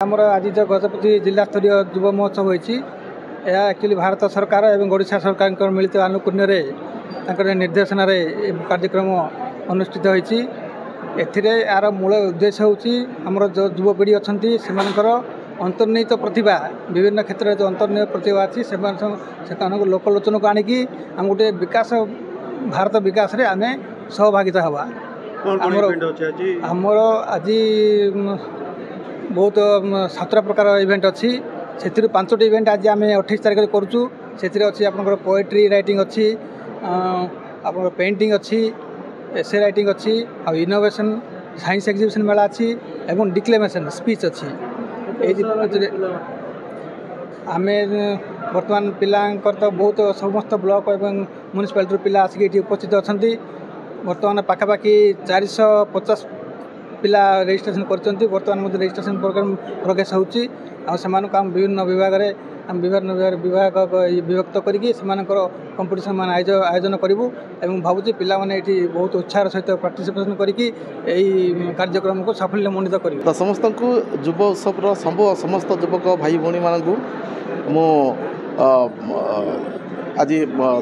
आमर आज जो गजपति जिला स्तरीय युव महोत्सव होती एक्चुअली भारत सरकार और ओडिशा सरकार मिलित आनुकूल्य निर्देशन कार्यक्रम अनुष्ठित होती यार मूल उद्देश्य होमर जो युवपीढ़ी अच्छा से अंतर्निहित प्रतिभा विभिन्न क्षेत्र में जो अंतर्निहित प्रतिभा अच्छी से लोकलोचन को आणिकी आम गोटे विकास भारत विकास रे आम सहभागिता हवा आमर आज बहुत 7 प्रकार इवेंट अच्छी से 5टी इवेंट आज आम 28 तारिख में करूँ से अच्छी आप पोएट्री राइटिंग अच्छी आप पेंटिंग अच्छी एसे राइटिंग अच्छी आ इनोवेशन साइंस एग्जिबिशन मेला अच्छी एवं डिक्लेमेशन स्पीच अच्छी आम बर्तमान पिलांकर तो बहुत समस्त ब्लॉक और म्युनिसिपालिटी पिला आसिक उपस्थित अच्छा बर्तमान पाखापाखि 450 पिला रजिस्ट्रेशन कर बर्तमान मध्य रजिस्ट्रेशन प्रोग्राम प्रोग्रेस होची आम विभिन्न विभाग आम विभिन्न विभाग विभक्त करके कंपिटिशन मान आयोजन करूँ और भावुँ पिला माने बहुत उत्साह सहित पार्टिसिपेशन करके कार्यक्रम को साफल्यमंडित कर तो समस्त को युव उत्सव समस्त युवक भाई भौणी मानू मु आज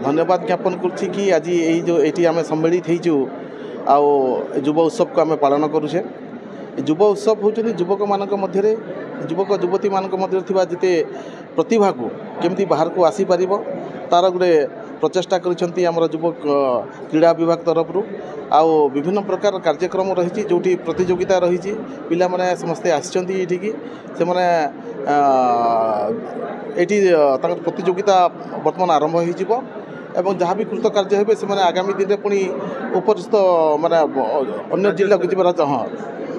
धन्यवाद ज्ञापन करुँची आज ये आम सम्मिलित होइचु आउ युव उत्सव को आम पालन करुचे युव उत्सव होती युवक मान मध्य युवक युवती मान मध्य जिते प्रतिभा को केमती बाहर को आसीपर तार गोटे प्रचेषा कर युवक क्रीड़ा विभाग तरफ आउ विभिन्न प्रकार कार्यक्रम रही जो प्रतियोगिता रही पिला माने समस्ते आसिकी से प्रतियोगिता बर्तमान आरंभ हो एवं जहाँ भी कृतकार्य हे से आगामी दिन में पुणी उपस्थित माने अन्य जिला को हाँ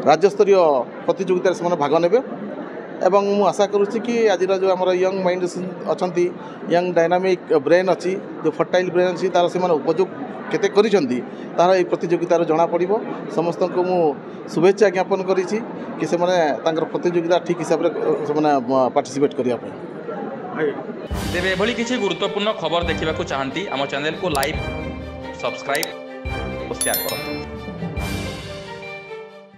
राज्यस्तरीय प्रतियोगिता से भाग ने एवं मु आशा करुँची कि आज जो आम यंग माइंड अच्छा यंग डायनामिक ब्रेन अच्छी जो फर्टाइल ब्रेन अच्छी तार से उपयोग केते करिसेंती तार प्रतियोगितार जना पड़ो समस्त को मु शुभेच्छा ज्ञापन करी कि से प्रतियोगिता ठीक हिसाब से पार्टिसिपेट करने तेरे एभली किसी गुरुत्वपूर्ण खबर देखा चाहती आम चैनल को लाइक सब्सक्राइब और शेयर करो।